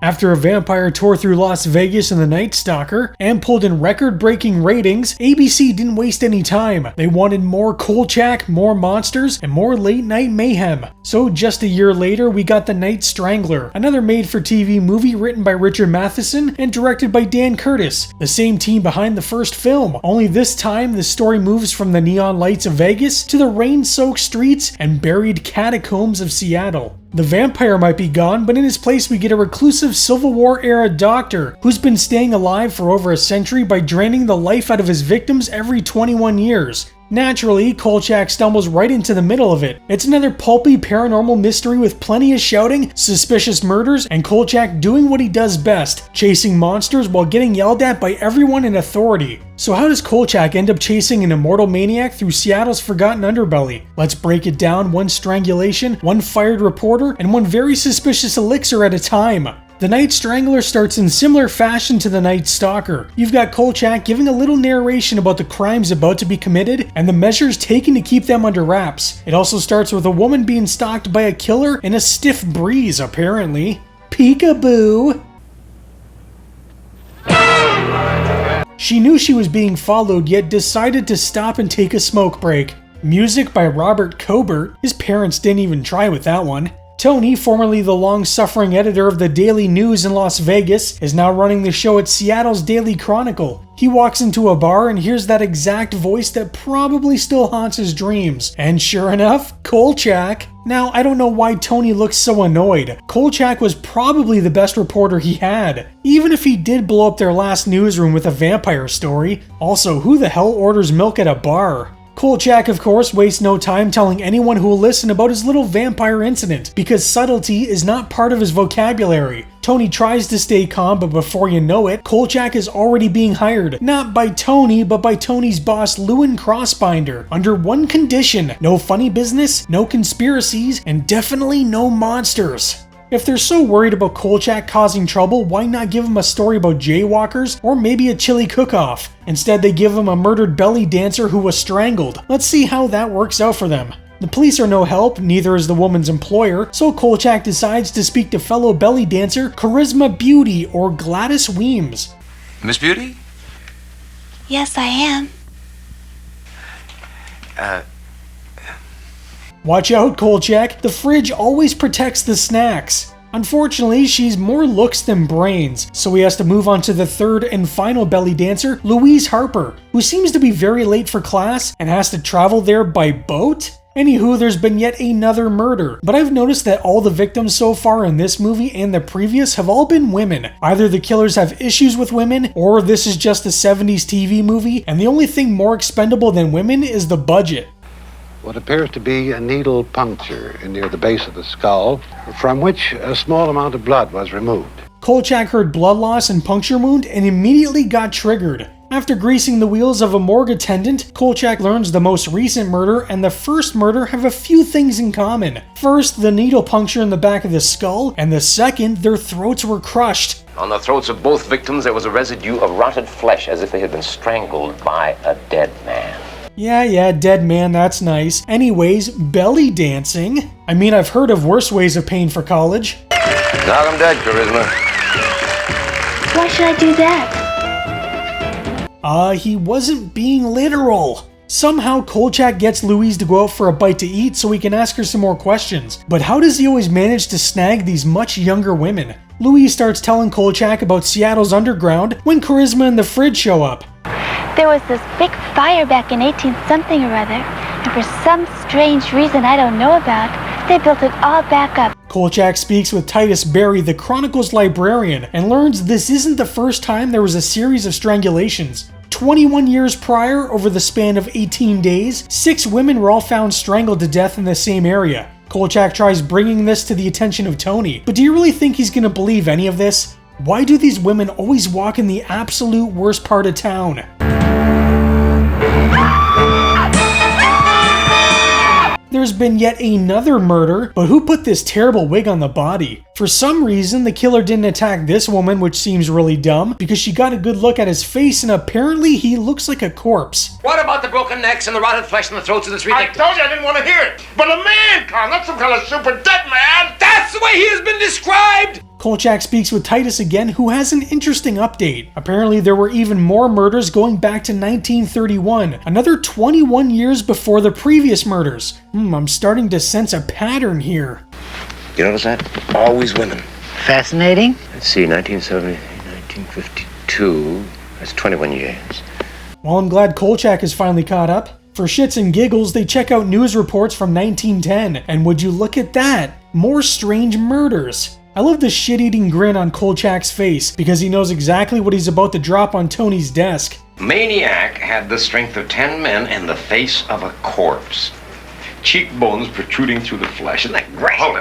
After a vampire tore through Las Vegas in The Night Stalker and pulled in record-breaking ratings, ABC didn't waste any time. They wanted more Kolchak, more monsters, and more late-night mayhem. So just a year later, we got The Night Strangler, another made-for-TV movie written by Richard Matheson and directed by Dan Curtis, the same team behind the first film. Only this time, the story moves from the neon lights of Vegas to the rain-soaked streets and buried catacombs of Seattle. The vampire might be gone, but in his place we get a reclusive Civil War era doctor who's been staying alive for over a century by draining the life out of his victims every 21 years. Naturally, Kolchak stumbles right into the middle of it. It's another pulpy paranormal mystery with plenty of shouting, suspicious murders, and Kolchak doing what he does best, chasing monsters while getting yelled at by everyone in authority. So how does Kolchak end up chasing an immortal maniac through Seattle's forgotten underbelly? Let's break it down one strangulation, one fired reporter, and one very suspicious elixir at a time. The Night Strangler starts in similar fashion to The Night Stalker. You've got Kolchak giving a little narration about the crimes about to be committed and the measures taken to keep them under wraps. It also starts with a woman being stalked by a killer in a stiff breeze, apparently. Peekaboo! She knew she was being followed, yet decided to stop and take a smoke break. Music by Robert Cobert. His parents didn't even try with that one. Tony, formerly the long-suffering editor of the Daily News in Las Vegas, is now running the show at Seattle's Daily Chronicle. He walks into a bar and hears that exact voice that probably still haunts his dreams. And sure enough, Kolchak. Now, I don't know why Tony looks so annoyed. Kolchak was probably the best reporter he had, even if he did blow up their last newsroom with a vampire story. Also, who the hell orders milk at a bar? Kolchak, of course, wastes no time telling anyone who will listen about his little vampire incident, because subtlety is not part of his vocabulary. Tony tries to stay calm, but before you know it, Kolchak is already being hired, not by Tony, but by Tony's boss Lewin Crossbinder, under one condition: no funny business, no conspiracies, and definitely no monsters. If they're so worried about Kolchak causing trouble, why not give him a story about jaywalkers or maybe a chili cook-off? Instead, they give him a murdered belly dancer who was strangled. Let's see how that works out for them. The police are no help, neither is the woman's employer, so Kolchak decides to speak to fellow belly dancer Charisma Beauty, or Gladys Weems. Miss Beauty? Yes, I am. Watch out, Kolchak. The fridge always protects the snacks. Unfortunately, she's more looks than brains, so he has to move on to the third and final belly dancer, Louise Harper, who seems to be very late for class and has to travel there by boat? Anywho, there's been yet another murder, but I've noticed that all the victims so far in this movie and the previous have all been women. Either the killers have issues with women, or this is just a 70s TV movie, and the only thing more expendable than women is the budget. What appears to be a needle puncture near the base of the skull, from which a small amount of blood was removed. Kolchak heard blood loss and puncture wound and immediately got triggered. After greasing the wheels of a morgue attendant, Kolchak learns the most recent murder and the first murder have a few things in common. First, the needle puncture in the back of the skull, and the second, their throats were crushed. On the throats of both victims there was a residue of rotted flesh, as if they had been strangled by a dead man. Yeah, dead man, that's nice. Anyways, belly dancing? I mean, I've heard of worse ways of paying for college. Knock 'em dead, Charisma. Why should I do that? He wasn't being literal. Somehow, Kolchak gets Louise to go out for a bite to eat so he can ask her some more questions. But how does he always manage to snag these much younger women? Louise starts telling Kolchak about Seattle's underground when Charisma and the fridge show up. There was this big fire back in 18-something or other, and for some strange reason I don't know about, they built it all back up. Kolchak speaks with Titus Berry, the Chronicle's librarian, and learns this isn't the first time there was a series of strangulations. 21 years prior, over the span of 18 days, 6 women were all found strangled to death in the same area. Kolchak tries bringing this to the attention of Tony, but do you really think he's gonna believe any of this? Why do these women always walk in the absolute worst part of town? There's been yet another murder, but who put this terrible wig on the body? For some reason, the killer didn't attack this woman, which seems really dumb, because she got a good look at his face and apparently he looks like a corpse. What about the broken necks and the rotted flesh in the throats of the 3 I victims? told you I didn't want to hear it. But a man, Con, not some kind of super dead man. That's the way he has been described! Kolchak speaks with Titus again, who has an interesting update. Apparently there were even more murders going back to 1931, another 21 years before the previous murders. I'm starting to sense a pattern here. You notice that? Always women. Fascinating. Let's see, 1970, 1952. That's 21 years. Well, I'm glad Kolchak is finally caught up. For shits and giggles, they check out news reports from 1910, and would you look at that? More strange murders. I love the shit-eating grin on Kolchak's face, because he knows exactly what he's about to drop on Tony's desk. Maniac had the strength of 10 men and the face of a corpse. Cheekbones protruding through the flesh. Isn't that great? Hold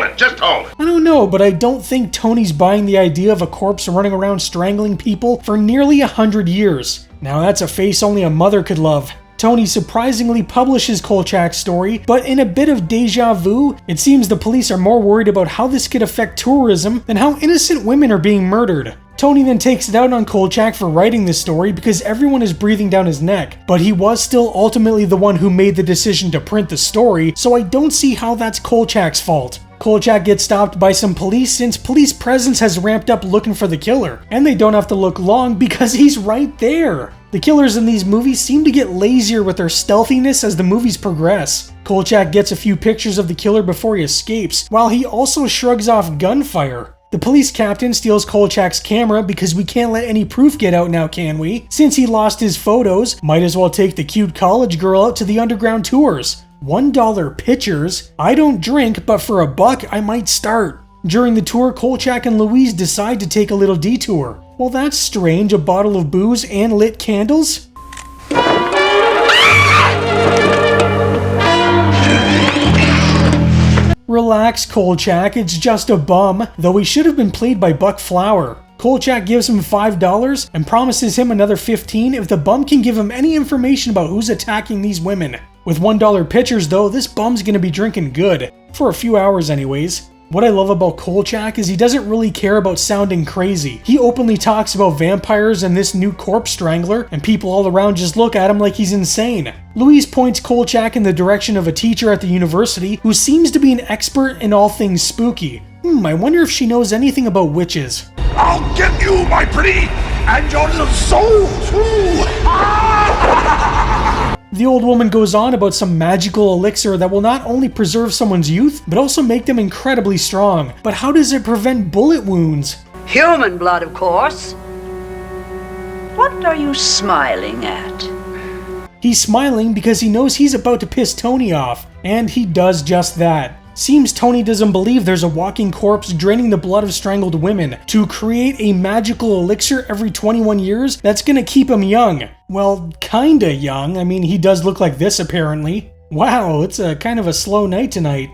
it. Just hold it. I don't know, but I don't think Tony's buying the idea of a corpse running around strangling people for nearly 100 years. Now that's a face only a mother could love. Tony surprisingly publishes Kolchak's story, but in a bit of deja vu, it seems the police are more worried about how this could affect tourism than how innocent women are being murdered. Tony then takes it out on Kolchak for writing this story because everyone is breathing down his neck, but he was still ultimately the one who made the decision to print the story, so I don't see how that's Kolchak's fault. Kolchak gets stopped by some police since police presence has ramped up looking for the killer, and they don't have to look long because he's right there. The killers in these movies seem to get lazier with their stealthiness as the movies progress. Kolchak gets a few pictures of the killer before he escapes, while he also shrugs off gunfire. The police captain steals Kolchak's camera because we can't let any proof get out now, can we? Since he lost his photos, might as well take the cute college girl out to the underground tours. $1 pictures? I don't drink, but for $1 I might start. During the tour, Kolchak and Louise decide to take a little detour. Well, that's strange, a bottle of booze and lit candles? Relax, Kolchak, it's just a bum, though he should have been played by Buck Flower. Kolchak gives him $5 and promises him another $15 if the bum can give him any information about who's attacking these women. With $1 pitchers though, this bum's gonna be drinking good. For a few hours anyways. What I love about Kolchak is he doesn't really care about sounding crazy. He openly talks about vampires and this new corpse strangler, and people all around just look at him like he's insane. Louise points Kolchak in the direction of a teacher at the university who seems to be an expert in all things spooky. I wonder if she knows anything about witches. I'll get you, my pretty, and your little soul too. The old woman goes on about some magical elixir that will not only preserve someone's youth, but also make them incredibly strong. But how does it prevent bullet wounds? Human blood, of course. What are you smiling at? He's smiling because he knows he's about to piss Tony off, and he does just that. Seems Tony doesn't believe there's a walking corpse draining the blood of strangled women to create a magical elixir every 21 years that's gonna keep him young. Well, kinda young. I mean, he does look like this apparently. Wow, it's a kind of a slow night tonight.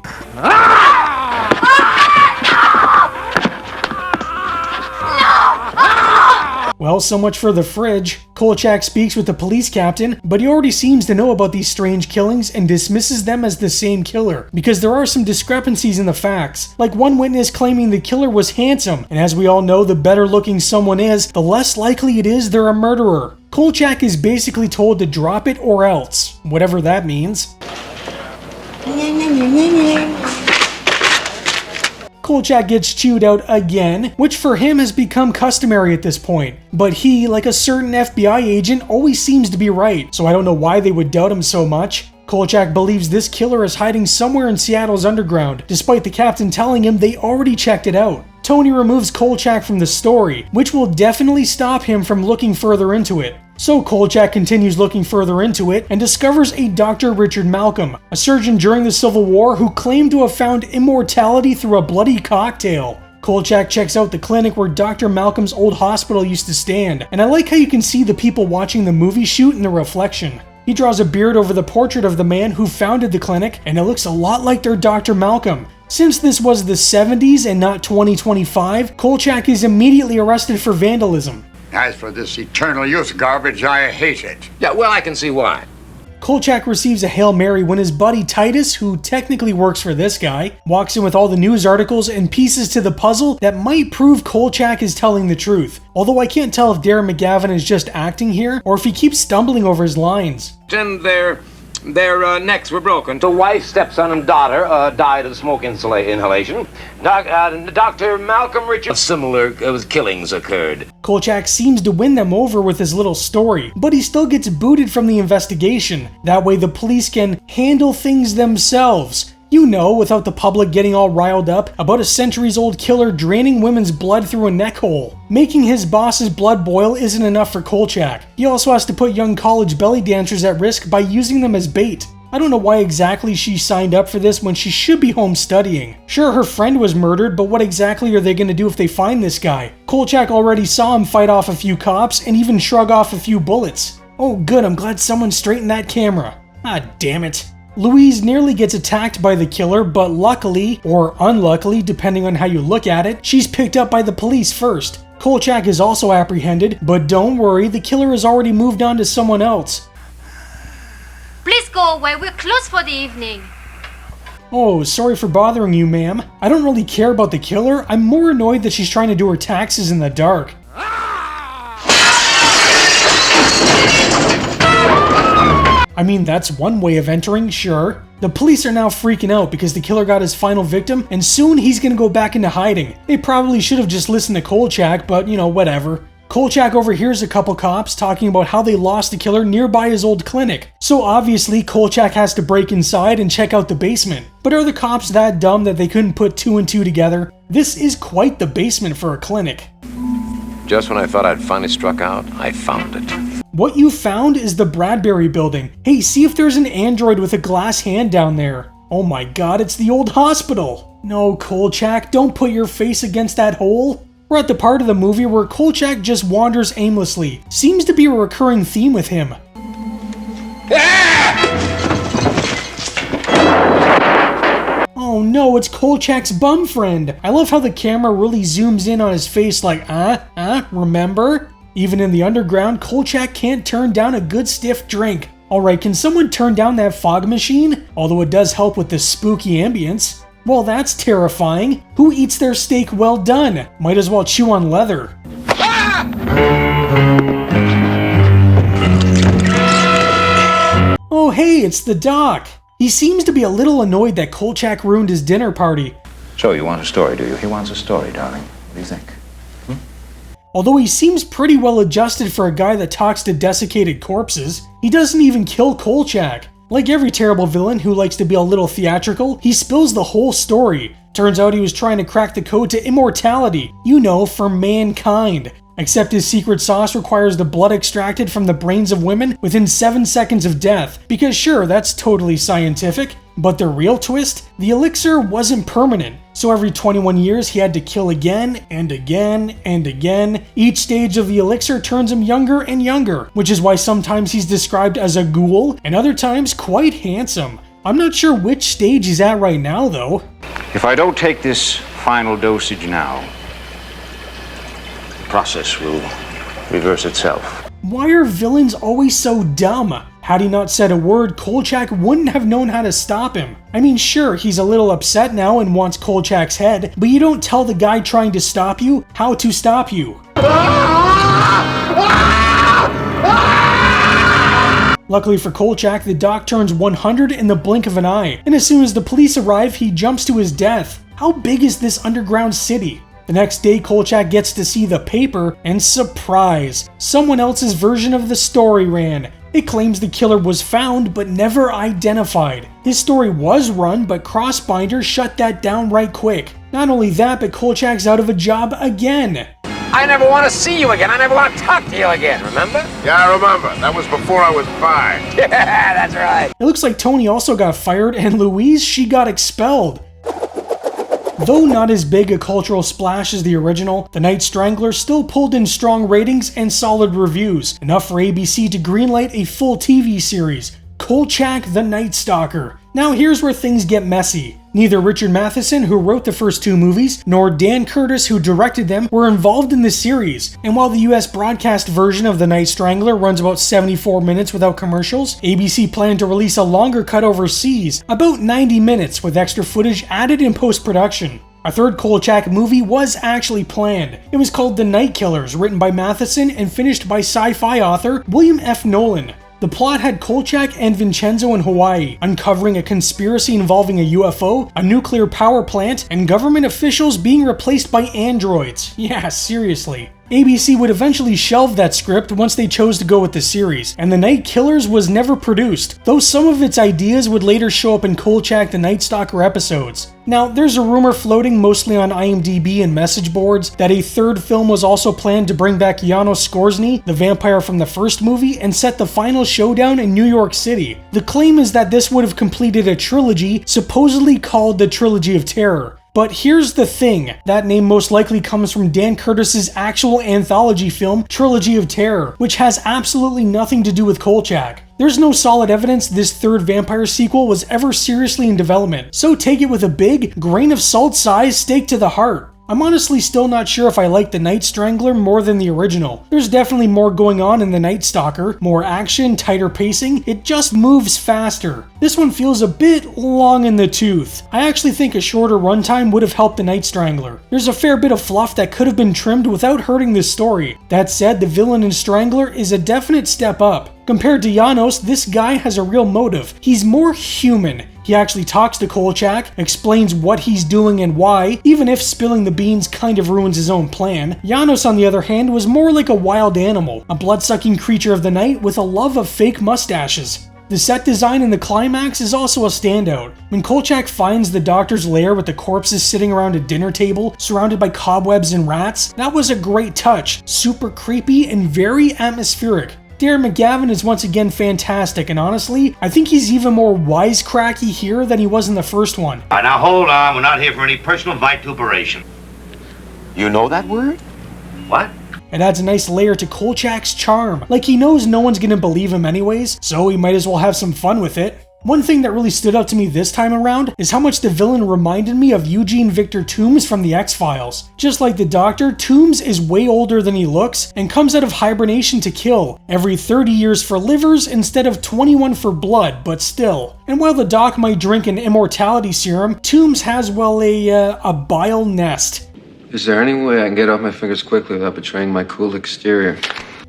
Well, so much for the fridge. Kolchak speaks with the police captain, but he already seems to know about these strange killings and dismisses them as the same killer, because there are some discrepancies in the facts, like one witness claiming the killer was handsome, and as we all know, the better looking someone is, the less likely it is they're a murderer. Kolchak is basically told to drop it or else, whatever that means. Kolchak gets chewed out again, which for him has become customary at this point. But he, like a certain FBI agent, always seems to be right, so I don't know why they would doubt him so much. Kolchak believes this killer is hiding somewhere in Seattle's underground, despite the captain telling him they already checked it out. Tony removes Kolchak from the story, which will definitely stop him from looking further into it. So Kolchak continues looking further into it and discovers a Dr. Richard Malcolm, a surgeon during the Civil War who claimed to have found immortality through a bloody cocktail. Kolchak checks out the clinic where Dr. Malcolm's old hospital used to stand, and I like how you can see the people watching the movie shoot in the reflection. He draws a beard over the portrait of the man who founded the clinic, and it looks a lot like their Dr. Malcolm. Since this was the 70s and not 2025, Kolchak is immediately arrested for vandalism. As for this eternal youth garbage, I hate it. Yeah, well, I can see why. Kolchak receives a Hail Mary when his buddy Titus, who technically works for this guy, walks in with all the news articles and pieces to the puzzle that might prove Kolchak is telling the truth. Although I can't tell if Darren McGavin is just acting here, or if he keeps stumbling over his lines. And there Their necks were broken. The wife, stepson, and daughter died of smoke inhalation. Dr. Malcolm Richards. Similar killings occurred. Kolchak seems to win them over with his little story, but he still gets booted from the investigation. That way the police can handle things themselves. You know, without the public getting all riled up about a centuries-old killer draining women's blood through a neck hole. Making his boss's blood boil isn't enough for Kolchak. He also has to put young college belly dancers at risk by using them as bait. I don't know why exactly she signed up for this when she should be home studying. Sure, her friend was murdered, but what exactly are they going to do if they find this guy? Kolchak already saw him fight off a few cops and even shrug off a few bullets. Oh good, I'm glad someone straightened that camera. Ah, damn it. Louise nearly gets attacked by the killer, but luckily, or unluckily depending on how you look at it, she's picked up by the police first. Kolchak is also apprehended, but don't worry, the killer has already moved on to someone else. Please go away, we're closed for the evening. Oh, sorry for bothering you, ma'am. I don't really care about the killer, I'm more annoyed that she's trying to do her taxes in the dark. I mean, that's one way of entering, sure. The police are now freaking out because the killer got his final victim, and soon he's gonna go back into hiding. They probably should have just listened to Kolchak, but you know, whatever. Kolchak overhears a couple cops talking about how they lost the killer nearby his old clinic. So obviously, Kolchak has to break inside and check out the basement. But are the cops that dumb that they couldn't put two and two together? This is quite the basement for a clinic. Just when I thought I'd finally struck out, I found it. What you found is the Bradbury building. Hey, see if there's an android with a glass hand down there. Oh my god, it's the old hospital. No, Kolchak, don't put your face against that hole. We're at the part of the movie where Kolchak just wanders aimlessly. Seems to be a recurring theme with him. Oh no, it's Kolchak's bum friend. I love how the camera really zooms in on his face like, remember? Even in the underground, Kolchak can't turn down a good stiff drink. Alright, can someone turn down that fog machine? Although it does help with the spooky ambience. Well, that's terrifying. Who eats their steak well done? Might as well chew on leather. Oh hey, it's the doc. He seems to be a little annoyed that Kolchak ruined his dinner party. So you want a story, do you? He wants a story, darling. What do you think? Although he seems pretty well adjusted for a guy that talks to desiccated corpses, he doesn't even kill Kolchak. Like every terrible villain who likes to be a little theatrical, he spills the whole story. Turns out he was trying to crack the code to immortality, you know, for mankind. Except his secret sauce requires the blood extracted from the brains of women within 7 seconds of death, because sure, that's totally scientific, but the real twist? The elixir wasn't permanent, so every 21 years he had to kill again and again and again. Each stage of the elixir turns him younger and younger, which is why sometimes he's described as a ghoul, and other times quite handsome. I'm not sure which stage he's at right now though. If I don't take this final dosage now, the process will reverse itself. Why are villains always so dumb? Had he not said a word, Kolchak wouldn't have known how to stop him. I mean, sure, he's a little upset now and wants Kolchak's head, but you don't tell the guy trying to stop you how to stop you. Luckily for Kolchak, the doc turns 100 in the blink of an eye, and as soon as the police arrive, he jumps to his death. How big is this underground city? The next day, Kolchak gets to see the paper, and surprise! Someone else's version of the story ran. It claims the killer was found, but never identified. His story was run, but Crossbinder shut that down right quick. Not only that, but Kolchak's out of a job again. I never want to see you again. I never want to talk to you again, remember? Yeah, I remember. That was before I was 5. Yeah, that's right. It looks like Tony also got fired, and Louise, she got expelled. Though not as big a cultural splash as the original, The Night Strangler still pulled in strong ratings and solid reviews, enough for ABC to greenlight a full TV series, Kolchak the Night Stalker. Now here's where things get messy. Neither Richard Matheson, who wrote the first 2 movies, nor Dan Curtis, who directed them, were involved in the series, and while the US broadcast version of The Night Strangler runs about 74 minutes without commercials, ABC planned to release a longer cut overseas, about 90 minutes, with extra footage added in post-production. A third Kolchak movie was actually planned. It was called The Night Killers, written by Matheson and finished by sci-fi author William F. Nolan. The plot had Kolchak and Vincenzo in Hawaii, uncovering a conspiracy involving a UFO, a nuclear power plant, and government officials being replaced by androids. Yeah, seriously. ABC would eventually shelve that script once they chose to go with the series, and The Night Killers was never produced, though some of its ideas would later show up in Kolchak the Night Stalker episodes. Now, there's a rumor floating mostly on IMDb and message boards that a third film was also planned to bring back Janos Skorzny, the vampire from the first movie, and set the final showdown in New York City. The claim is that this would have completed a trilogy supposedly called the Trilogy of Terror. But here's the thing, that name most likely comes from Dan Curtis's actual anthology film, Trilogy of Terror, which has absolutely nothing to do with Kolchak. There's no solid evidence this third vampire sequel was ever seriously in development, so take it with a big, grain of salt size stake to the heart. I'm honestly still not sure if I like The Night Strangler more than the original. There's definitely more going on in The Night Stalker, more action, tighter pacing, it just moves faster. This one feels a bit long in the tooth. I actually think a shorter runtime would have helped The Night Strangler. There's a fair bit of fluff that could have been trimmed without hurting the story. That said, the villain in Strangler is a definite step up. Compared to Janos, this guy has a real motive. He's more human. He actually talks to Kolchak, explains what he's doing and why, even if spilling the beans kind of ruins his own plan. Janos, on the other hand, was more like a wild animal, a blood-sucking creature of the night with a love of fake mustaches. The set design in the climax is also a standout. When Kolchak finds the doctor's lair with the corpses sitting around a dinner table, surrounded by cobwebs and rats, that was a great touch, super creepy and very atmospheric. Darren McGavin is once again fantastic, and honestly, I think he's even more wisecracky here than he was in the first one. Now hold on, we're not here for any personal vituperation. You know that word? What? It adds a nice layer to Kolchak's charm, like he knows no one's gonna believe him anyways, so he might as well have some fun with it. One thing that really stood out to me this time around is how much the villain reminded me of Eugene Victor Toombs from the X-Files. Just like the Doctor, Toombs is way older than he looks and comes out of hibernation to kill, every 30 years for livers instead of 21 for blood, but still. And while the Doc might drink an immortality serum, Toombs has, well, a bile nest. Is there any way I can get off my fingers quickly without betraying my cool exterior?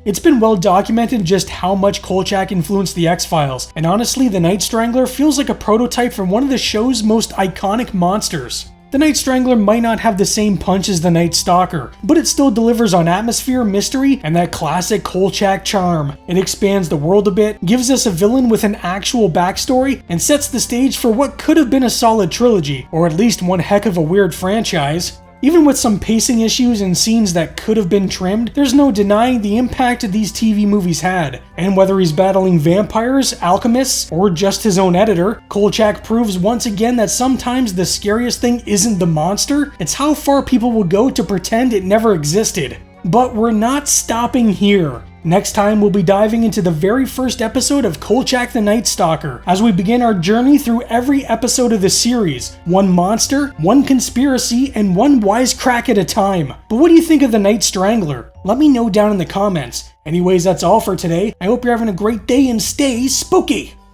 It's been well documented just how much Kolchak influenced the X-Files, and honestly, The Night Strangler feels like a prototype for one of the show's most iconic monsters. The Night Strangler might not have the same punch as The Night Stalker, but it still delivers on atmosphere, mystery, and that classic Kolchak charm. It expands the world a bit, gives us a villain with an actual backstory, and sets the stage for what could have been a solid trilogy, or at least one heck of a weird franchise. Even with some pacing issues and scenes that could have been trimmed, there's no denying the impact these TV movies had. And whether he's battling vampires, alchemists, or just his own editor, Kolchak proves once again that sometimes the scariest thing isn't the monster, it's how far people will go to pretend it never existed. But we're not stopping here. Next time, we'll be diving into the very first episode of Kolchak the Night Stalker, as we begin our journey through every episode of the series. One monster, one conspiracy, and one wisecrack at a time. But what do you think of The Night Strangler? Let me know down in the comments. Anyways, that's all for today. I hope you're having a great day and stay spooky!